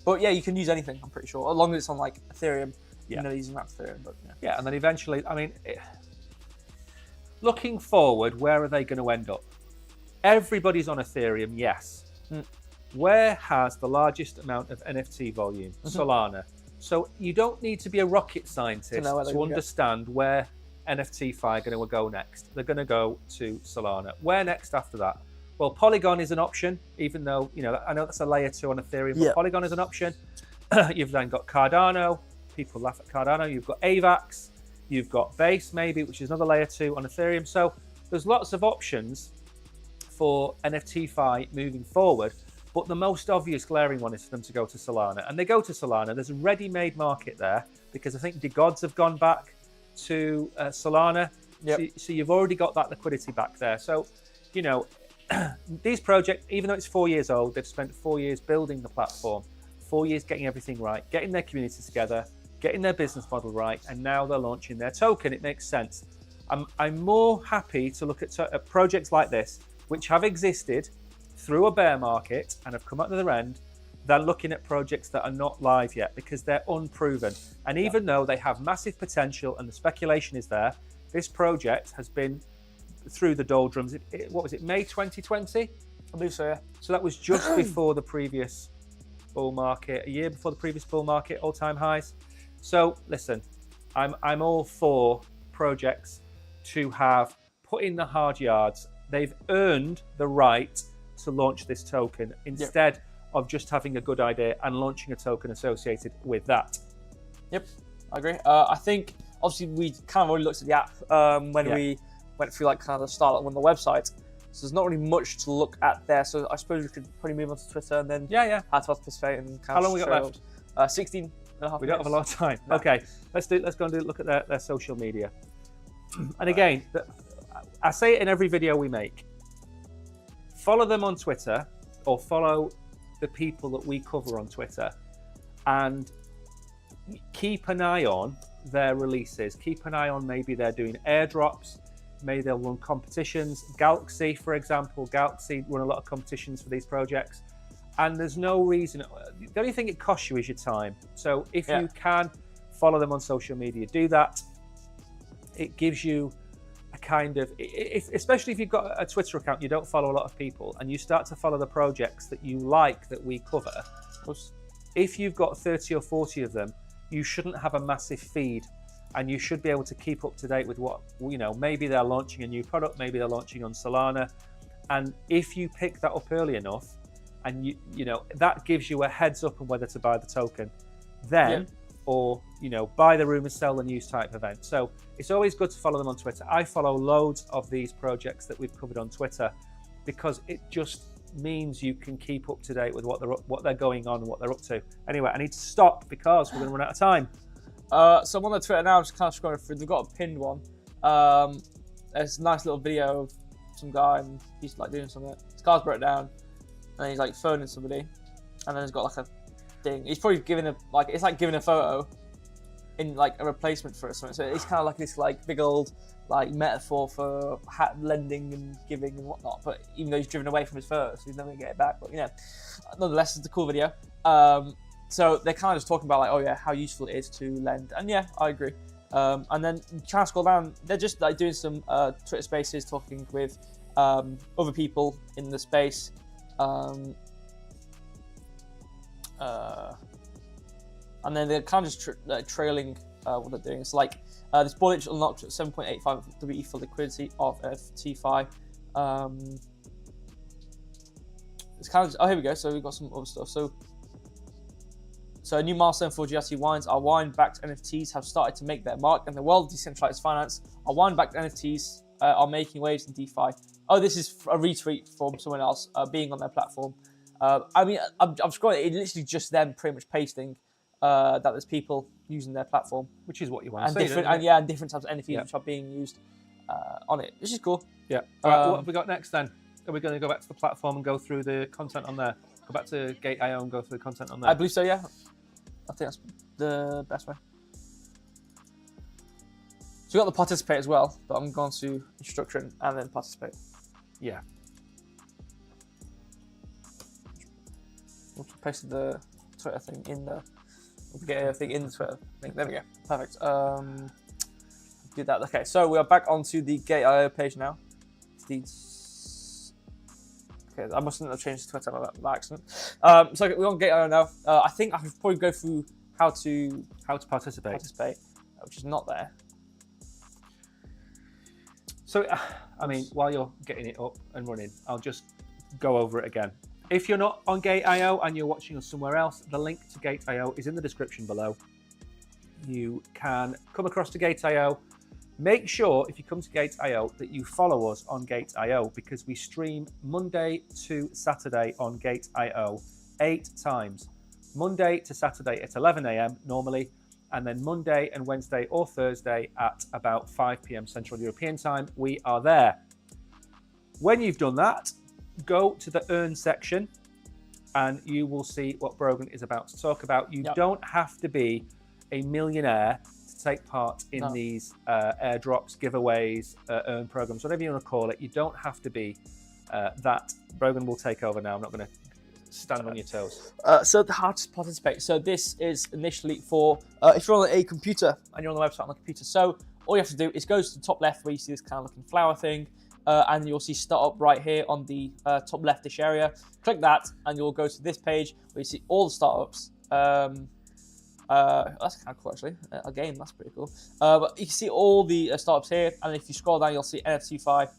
[SPEAKER 3] But yeah, you can use anything, I'm pretty sure, as long as it's on like Ethereum. Using that Ethereum, but
[SPEAKER 2] yeah. And then eventually, I mean, looking forward, where are they going to end up? Everybody's on Ethereum, yes. Where has the largest amount of NFT volume? Solana. So you don't need to be a rocket scientist to understand where nftFI are going to go next. They're going to go to Solana. Where next after that? Well, Polygon is an option, even though, I know that's a layer 2 on Ethereum, but Polygon is an option. You've then got Cardano. People laugh at Cardano. You've got AVAX. You've got Base, maybe, which is another layer 2 on Ethereum. So there's lots of options for nftFI moving forward. But the most obvious glaring one is for them to go to Solana. And they go to Solana. There's a ready-made market there, because I think the gods have gone back to Solana. So you've already got that liquidity back there. So, these projects, even though it's 4 years old, they've spent 4 years building the platform, 4 years getting everything right, getting their community together, getting their business model right, and now they're launching their token. It makes sense. I'm more happy to look at projects like this, which have existed through a bear market and have come out the other end, than looking at projects that are not live yet, because they're unproven. And even though they have massive potential and the speculation is there, this project has been through the doldrums. What was it, May 2020?
[SPEAKER 3] I believe so, yeah.
[SPEAKER 2] So that was just before the previous bull market, a year before the previous bull market, all-time highs. So listen, I'm all for projects to have put in the hard yards. They've earned the right to launch this token instead of just having a good idea and launching a token associated with that. Yep,
[SPEAKER 3] I agree. I think obviously we kind of already looked at the app when we went through like kind of the start on the website. So there's not really much to look at there. So I suppose we could probably move on to Twitter and then how to participate and kind
[SPEAKER 2] How long we got left?
[SPEAKER 3] 16 and a half
[SPEAKER 2] We
[SPEAKER 3] minutes.
[SPEAKER 2] don't have a lot of time. No. Okay, let's go and look at their social media. And again, I say it in every video we make. Follow them on Twitter, or follow the people that we cover on Twitter, and keep an eye on their releases. Keep an eye on, maybe they're doing airdrops, maybe they'll run competitions. Galaxy, for example, Galaxy run a lot of competitions for these projects, and there's no reason. The only thing it costs you is your time. So if you can follow them on social media, do that. It gives you a kind of, especially if you've got a Twitter account, you don't follow a lot of people, and you start to follow the projects that you like that we cover. If you've got 30 or 40 of them, you shouldn't have a massive feed, and you should be able to keep up to date with what, maybe they're launching a new product, maybe they're launching on Solana. And if you pick that up early enough, and that gives you a heads up on whether to buy the token then, or buy the rumors, sell the news type event. So it's always good to follow them on Twitter. I follow loads of these projects that we've covered on Twitter, because it just means you can keep up to date with what they're going on and what they're up to. Anyway, I need to stop because we're going to run out of time.
[SPEAKER 3] So I'm on the Twitter now. I'm just kind of scrolling through. They've got a pinned one. There's a nice little video of some guy and he's like doing something. His car's broke down, and he's like phoning somebody, and then he's got like a thing. He's probably giving it's like giving a photo in like a replacement for something. So it's kind of like this like big old like metaphor for lending and giving and whatnot. But even though he's driven away from his photo, so he's never gonna get it back. But nonetheless, it's a cool video. So they're kind of just talking about like, oh yeah, how useful it is to lend, and yeah, I agree. And then trying to scroll down, they're just like doing some Twitter Spaces, talking with other people in the space. And then they're kind of just trailing what they're doing. It's like this bullet unlocked at 7.85 WE for liquidity of nftFI. It's kind of here we go. So we've got some other stuff. So a new milestone for GRT wines. Our wine-backed NFTs have started to make their mark in the world of decentralized finance. Our wine-backed NFTs are making waves in DeFi. Oh, this is a retweet from someone else being on their platform. I mean, I'm scrolling. It's literally just them pretty much pasting that there's people using their platform,
[SPEAKER 2] which is what you want to
[SPEAKER 3] see,
[SPEAKER 2] different,
[SPEAKER 3] and different types of NFTs which are being used on it, which is cool.
[SPEAKER 2] Yeah. All right, what have we got next then? Are we going to go back to the platform and go through the content on there? Go back to GateIO and go through the content on there?
[SPEAKER 3] I believe so, yeah. I think that's the best way. So we got the participate as well, but I'm going to instruction and then participate.
[SPEAKER 2] Yeah.
[SPEAKER 3] We'll paste the Twitter thing in the GateIO thing in the Twitter thing. There we go. Perfect. Do that. Okay, so we are back onto the GateIO page now. Okay, I mustn't have changed the Twitter by accident. So we're on GateIO now. I think I could probably go through how to participate, which is not there.
[SPEAKER 2] So, I mean, while you're getting it up and running, I'll just go over it again. If you're not on GateIO and you're watching us somewhere else, the link to GateIO is in the description below. You can come across to GateIO. Make sure, if you come to GateIO, that you follow us on GateIO, because we stream Monday to Saturday on GateIO 8 times. Monday to Saturday at 11 AM normally, and then Monday and Wednesday or Thursday at about 5 PM Central European Time. We are there. When you've done that, go to the Earn section and you will see what Brogan is about to talk about. You don't have to be a millionaire to take part in these airdrops, giveaways, earn programs, whatever you want to call it. You don't have to be that. Brogan will take over now. I'm not going to stand on your toes.
[SPEAKER 3] So how to participate. So this is initially for if you're on a computer and you're on the website on the computer. So all you have to do is go to the top left where you see this kind of looking flower thing, and you'll see startup right here on the top leftish area. Click that and you'll go to this page where you see all the startups. That's kind of cool actually. A game, that's pretty cool. But you can see all the startups here, and if you scroll down, you'll see nftFI.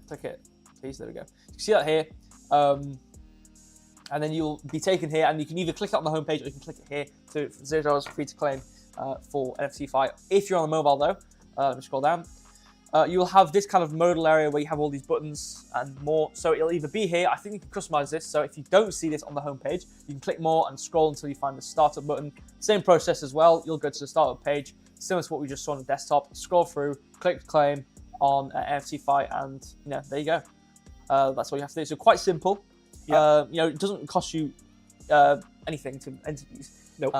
[SPEAKER 3] Click it, please. There we go. You can see that here, and then you'll be taken here, and you can either click it on the homepage or you can click it here to $0 free to claim for nftFI. If you're on the mobile though, let me scroll down. You will have this kind of modal area where you have all these buttons and more. So it'll either be here. I think you can customize this. So if you don't see this on the homepage, you can click more and scroll until you find the startup button. Same process as well. You'll go to the startup page, similar to what we just saw on the desktop. Scroll through, click claim on nftFI, and there you go. That's all you have to do. So quite simple. Yep. It doesn't cost you anything to enter these.
[SPEAKER 2] Nope.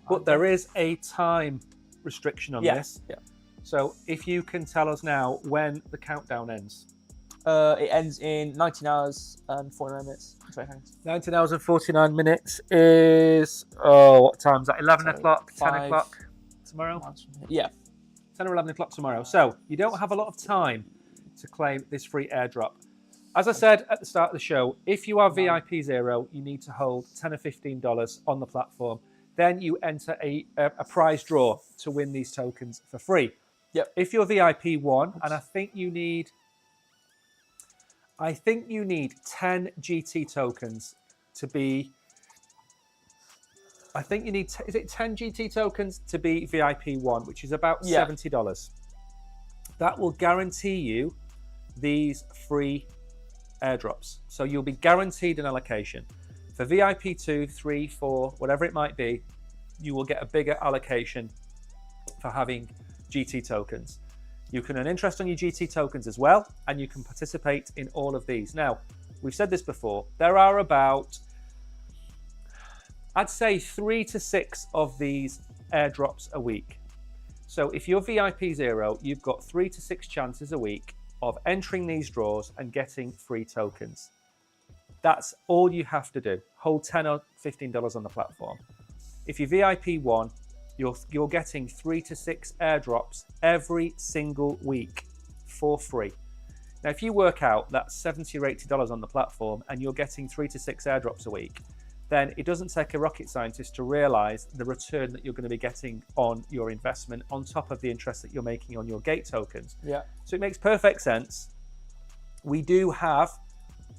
[SPEAKER 3] But
[SPEAKER 2] there is a time restriction on this.
[SPEAKER 3] Yeah.
[SPEAKER 2] So if you can tell us now when the countdown ends.
[SPEAKER 3] It ends in 19 hours and 49 minutes.
[SPEAKER 2] 19 hours and 49 minutes is, what time is that? 11 o'clock, 10 o'clock tomorrow?
[SPEAKER 3] Yeah.
[SPEAKER 2] 10 or 11 o'clock tomorrow. So you don't have a lot of time to claim this free airdrop. As I said at the start of the show, if you are VIP 0, you need to hold $10 or $15 on the platform. Then you enter a prize draw to win these tokens for free.
[SPEAKER 3] Yep.
[SPEAKER 2] If you're VIP 1, and I think you need 10 GT tokens to be. I think you need. Is it 10 GT tokens to be VIP 1, which is about $70. That will guarantee you these free airdrops. So you'll be guaranteed an allocation. For VIP 2, 3, 4, whatever it might be, you will get a bigger allocation for having GT tokens. You can earn interest on your GT tokens as well, and you can participate in all of these. Now, we've said this before, there are about, I'd say 3 to 6 of these airdrops a week. So if you're VIP 0, you've got 3 to 6 chances a week of entering these draws and getting free tokens. That's all you have to do. Hold $10 or $15 on the platform. If you're VIP 1, you're getting 3 to 6 airdrops every single week for free. Now, if you work out that's $70 or $80 on the platform and you're getting 3 to 6 airdrops a week, then it doesn't take a rocket scientist to realize the return that you're going to be getting on your investment on top of the interest that you're making on your Gate tokens.
[SPEAKER 3] Yeah.
[SPEAKER 2] So it makes perfect sense. We do have,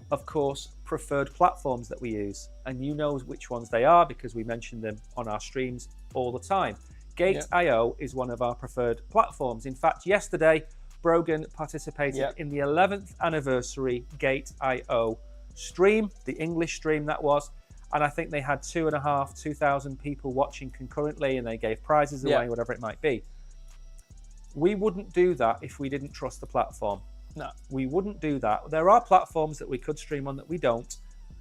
[SPEAKER 2] of course, preferred platforms that we use, and you know which ones they are because we mention them on our streams all the time. GateIO is one of our preferred platforms. In fact, yesterday, Brogan participated in the 11th anniversary GateIO stream, the English stream that was, and I think they had 2,500 people watching concurrently, and they gave prizes away, whatever it might be. We wouldn't do that if we didn't trust the platform. No, we wouldn't do that. There are platforms that we could stream on that we don't.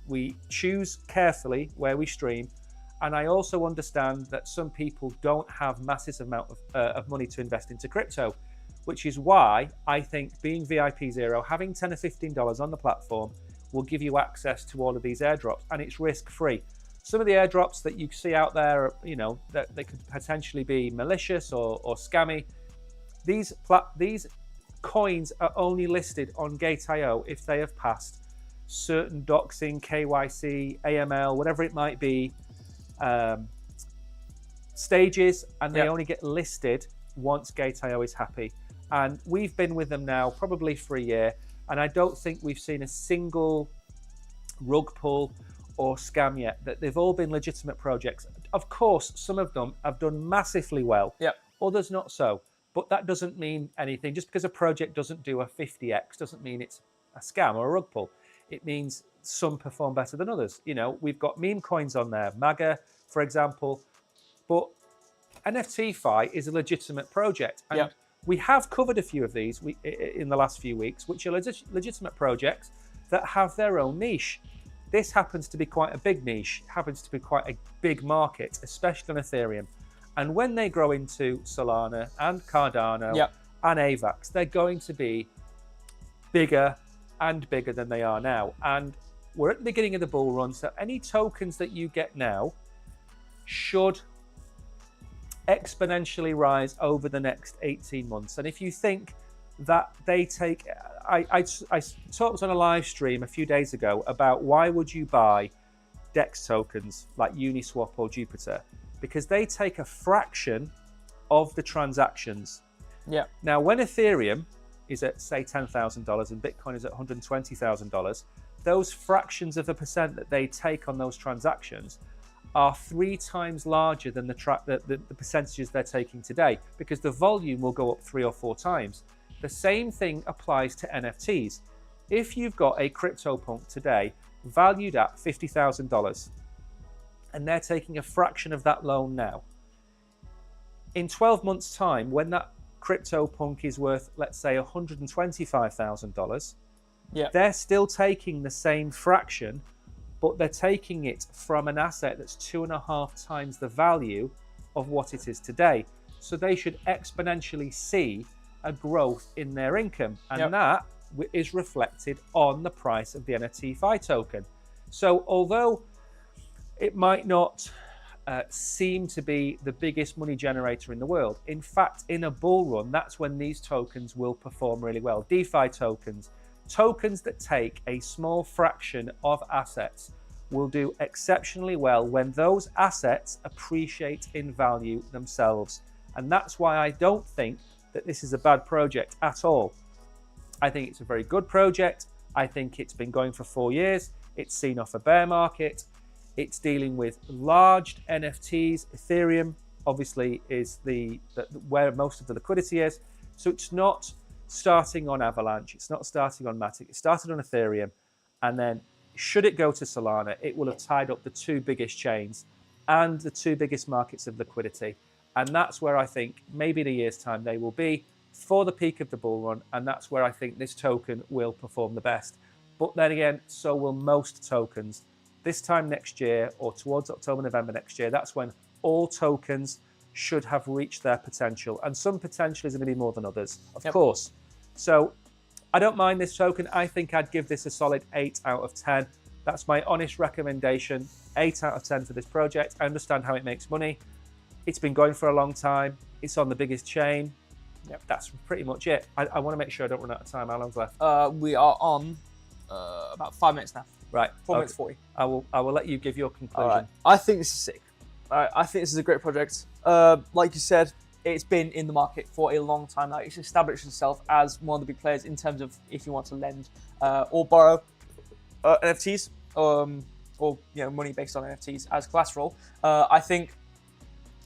[SPEAKER 2] We choose carefully where we stream. And I also understand that some people don't have massive amount of money to invest into crypto, which is why I think being VIP 0, having $10 or $15 on the platform will give you access to all of these airdrops, and it's risk-free. Some of the airdrops that you see out there, you know, that they could potentially be malicious or scammy. These coins are only listed on GateIO if they have passed certain doxing, KYC, AML, whatever it might be, stages, and they only get listed once GateIO is happy. And we've been with them now probably for a year, and I don't think we've seen a single rug pull or scam yet. That they've all been legitimate projects. Of course, some of them have done massively well, others not so. But that doesn't mean anything. Just because a project doesn't do a 50x doesn't mean it's a scam or a rug pull. It means some perform better than others. You know, we've got meme coins on there, MAGA, for example. But nftFI is a legitimate project. And we have covered a few of these in the last few weeks, which are legitimate projects that have their own niche. This happens to be quite a big niche, happens to be quite a big market, especially on Ethereum. And when they grow into Solana and Cardano and AVAX, they're going to be bigger and bigger than they are now. And we're at the beginning of the bull run, so any tokens that you get now should exponentially rise over the next 18 months. And if you think that they take... I talked on a live stream a few days ago about why would you buy DEX tokens like Uniswap or Jupiter, because they take a fraction of the transactions. Now, when Ethereum is at, say, $10,000 and Bitcoin is at $120,000, those fractions of a percent that they take on those transactions are 3 times larger than the percentages they're taking today, because the volume will go up 3 or 4 times. The same thing applies to NFTs. If you've got a CryptoPunk today valued at $50,000, and they're taking a fraction of that loan now, in 12 months' time, when that CryptoPunk is worth, let's say, $125,000, they're still taking the same fraction, but they're taking it from an asset that's 2.5 times the value of what it is today. So they should exponentially see a growth in their income, and that is reflected on the price of the nftFI token. So although it might not seem to be the biggest money generator in the world, in fact, in a bull run, that's when these tokens will perform really well. DeFi tokens, tokens that take a small fraction of assets, will do exceptionally well when those assets appreciate in value themselves. And that's why I don't think that this is a bad project at all. I think it's a very good project. I think it's been going for 4 years. It's seen off a bear market. It's dealing with large NFTs. Ethereum obviously is where most of the liquidity is. So it's not starting on Avalanche. It's not starting on Matic. It started on Ethereum. And then should it go to Solana, it will have tied up the 2 biggest chains and the 2 biggest markets of liquidity. And that's where I think maybe in a year's time they will be. for the peak of the bull run, and that's where I think this token will perform the best. But then again, so will most tokens. This time next year, or towards October, November next year, that's when all tokens should have reached their potential. And some potential is going to be more than others, of course. So I don't mind this token. I think I'd give this a solid 8 out of 10. That's my honest recommendation. 8 out of 10 for this project. I understand how it makes money. It's been going for a long time. It's on the biggest chain. Yep, that's pretty much it. I want to make sure I don't run out of time. How long's left?
[SPEAKER 3] We are on about 5 minutes now.
[SPEAKER 2] Right.
[SPEAKER 3] 4 minutes 40.
[SPEAKER 2] I will let you give your conclusion.
[SPEAKER 3] All right. I think this is sick. I think this is a great project. Like you said, it's been in the market for a long time now. It's established itself as one of the big players in terms of if you want to lend or borrow NFTs or money based on NFTs as collateral. I think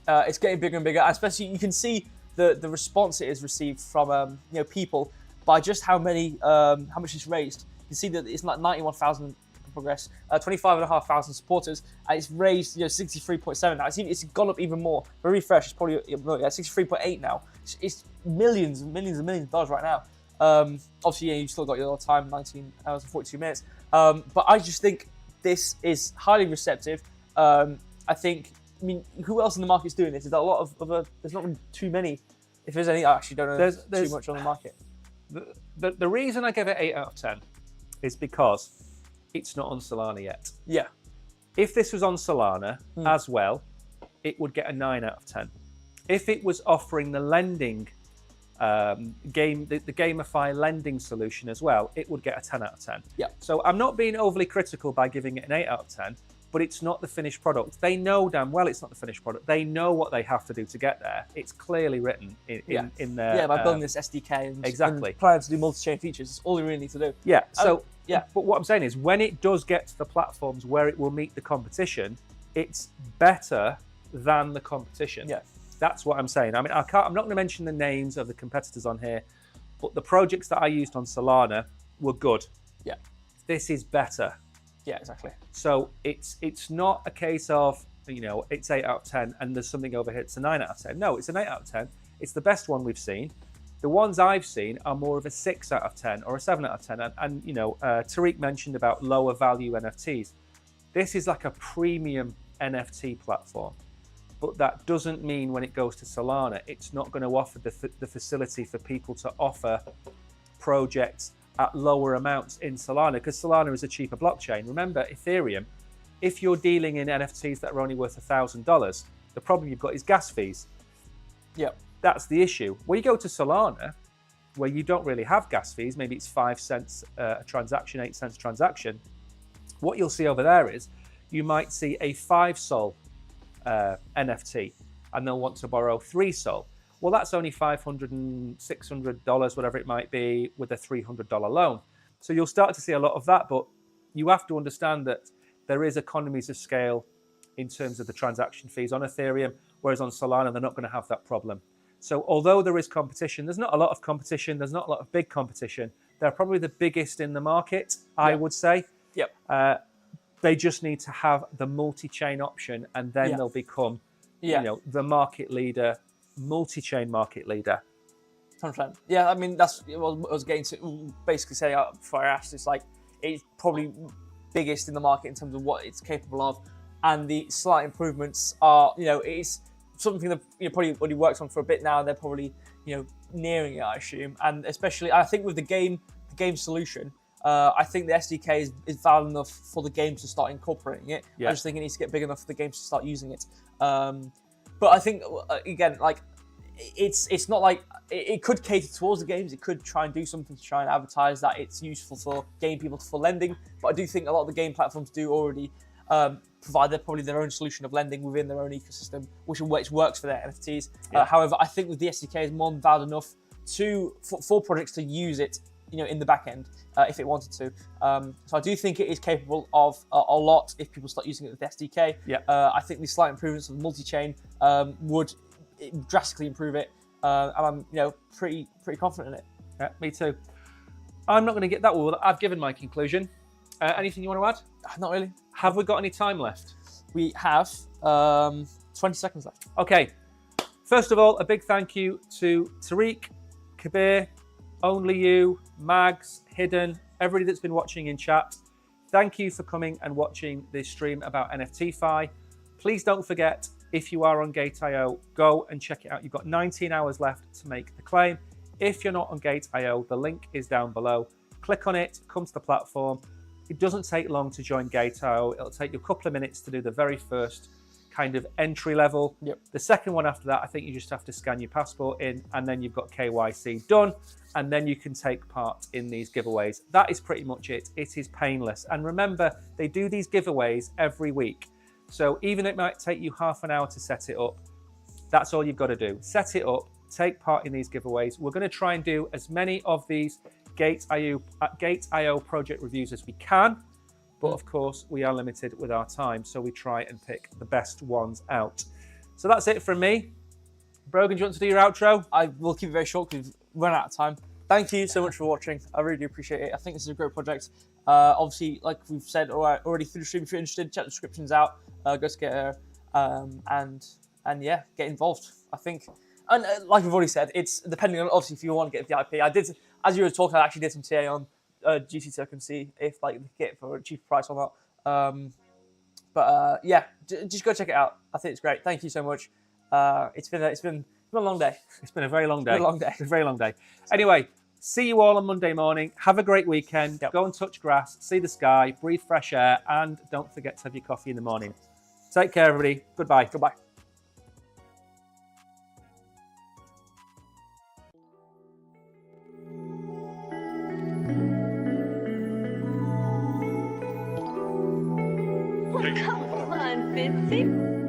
[SPEAKER 3] it's getting bigger and bigger. Especially you can see the response it has received from people by just how much it's raised. You can see that it's like 91,000 progress, 25,500 supporters, and it's raised 63.7 now. It's gone up even more. For refresh, it's probably 63.8 now. It's millions and millions and millions of dollars right now. Obviously, you've still got your time, 19 hours and 42 minutes. But I just think this is highly receptive. I mean, who else in the market is doing this? There's a lot of other. There's not really too many. If there's any, I actually don't know. There's too much on the market.
[SPEAKER 2] The reason I give it 8 out of 10 is because it's not on Solana yet.
[SPEAKER 3] Yeah.
[SPEAKER 2] If this was on Solana as well, it would get a 9 out of 10. If it was offering the lending the GameIFI lending solution as well, it would get a 10 out of 10.
[SPEAKER 3] Yeah.
[SPEAKER 2] So I'm not being overly critical by giving it an 8 out of 10, but it's not the finished product. They know damn well it's not the finished product. They know what they have to do to get there. It's clearly written in their...
[SPEAKER 3] Yeah, by building this SDK and planning to do multi-chain features. It's all you really need to do.
[SPEAKER 2] Yeah, but what I'm saying is when it does get to the platforms where it will meet the competition, it's better than the competition.
[SPEAKER 3] Yeah.
[SPEAKER 2] That's what I'm saying. I mean, I'm not going to mention the names of the competitors on here, but the projects that I used on Solana were good.
[SPEAKER 3] Yeah.
[SPEAKER 2] This is better.
[SPEAKER 3] Yeah, exactly.
[SPEAKER 2] So it's not a case of, it's 8 out of 10 and there's something over here, it's a 9 out of 10. No, it's an 8 out of 10. It's the best one we've seen. The ones I've seen are more of a 6 out of 10 or a 7 out of 10. And Tariq mentioned about lower value NFTs. This is like a premium NFT platform. But that doesn't mean when it goes to Solana, it's not going to offer the facility for people to offer projects at lower amounts in Solana, because Solana is a cheaper blockchain. Remember, Ethereum, if you're dealing in NFTs that are only worth $1,000, the problem you've got is gas fees.
[SPEAKER 3] Yep.
[SPEAKER 2] That's the issue. When you go to Solana, where you don't really have gas fees, maybe it's 5 cents a transaction, 8 cents a transaction, what you'll see over there is you might see a 5 Sol NFT, and they'll want to borrow 3 Sol. Well, that's only $500 and $600, whatever it might be, with a $300 loan. So you'll start to see a lot of that, but you have to understand that there is economies of scale in terms of the transaction fees on Ethereum, whereas on Solana, they're not going to have that problem. So although there is competition, there's not a lot of competition, there's not a lot of big competition. They're probably the biggest in the market, I would say.
[SPEAKER 3] Yep.
[SPEAKER 2] They just need to have the multi-chain option, and then they'll become, the market leader, multi-chain market leader.
[SPEAKER 3] 100%. Yeah, I mean, that's what I was getting to basically say before I asked. It's like, it's probably biggest in the market in terms of what it's capable of, and the slight improvements are, it's something that probably already works on for a bit now. They're probably, nearing it, I assume. And especially, I think with the game solution, I think the SDK is valid enough for the game to start incorporating it. I just think it needs to get big enough for the games to start using it. But I think, again, like, it's not like it could cater towards the games. It could try and do something to try and advertise that it's useful for game people for lending. But I do think a lot of the game platforms do already provide probably their own solution of lending within their own ecosystem, which works for their NFTs. However, I think the SDK is more than valid enough for projects to use it, in the back end if it wanted to. So I do think it is capable of a lot if people start using it with the SDK. I think the slight improvements of multi-chain would drastically improve it, and I'm pretty confident in it.
[SPEAKER 2] Yeah, me too. I'm not going to get that one. I've given my conclusion. Anything you want to add?
[SPEAKER 3] Not really.
[SPEAKER 2] Have we got any time left?
[SPEAKER 3] We have 20 seconds left.
[SPEAKER 2] Okay. First of all, a big thank you to Tariq, Kabir, Only You, Mags, Hidden, everybody that's been watching in chat, thank you for coming and watching this stream about nftFI. Please don't forget, if you are on GateIO, go and check it out. You've got 19 hours left to make the claim. If you're not on GateIO, the link is down below. Click on it, come to the platform. It doesn't take long to join GateIO. It'll take you a couple of minutes to do the very first kind of entry level.
[SPEAKER 3] Yep.
[SPEAKER 2] The second one after that, I think you just have to scan your passport in, and then you've got KYC done, and then you can take part in these giveaways. That is pretty much it. It is painless. And remember, they do these giveaways every week. So even it might take you half an hour to set it up, that's all you've got to do. Set it up, take part in these giveaways. We're going to try and do as many of these GateIO project reviews as we can. But of course, we are limited with our time, so we try and pick the best ones out. So that's it from me. Brogan, do you want to do your outro?
[SPEAKER 3] I will keep it very short because we've run out of time. Thank you so much for watching. I really do appreciate it. I think this is a great project. Obviously, like we've said already through the stream, if you're interested, check the descriptions out. Go to GateIO and yeah, get involved. I think, and like we've already said, it's depending on obviously if you want to get VIP. I did, as you were talking, I actually did some TA on GC Token, see if like you get it for a cheaper price or not. Yeah, just go check it out. I think it's great. Thank you so much. It's been a long day.
[SPEAKER 2] It's been a very long day.
[SPEAKER 3] It's been a long day.
[SPEAKER 2] It's a very long day. Anyway, see you all on Monday morning. Have a great weekend.
[SPEAKER 3] Yep.
[SPEAKER 2] Go and touch grass, see the sky, breathe fresh air, and don't forget to have your coffee in the morning. Take care, everybody. Goodbye.
[SPEAKER 3] Goodbye.
[SPEAKER 1] Come on, Fitzy.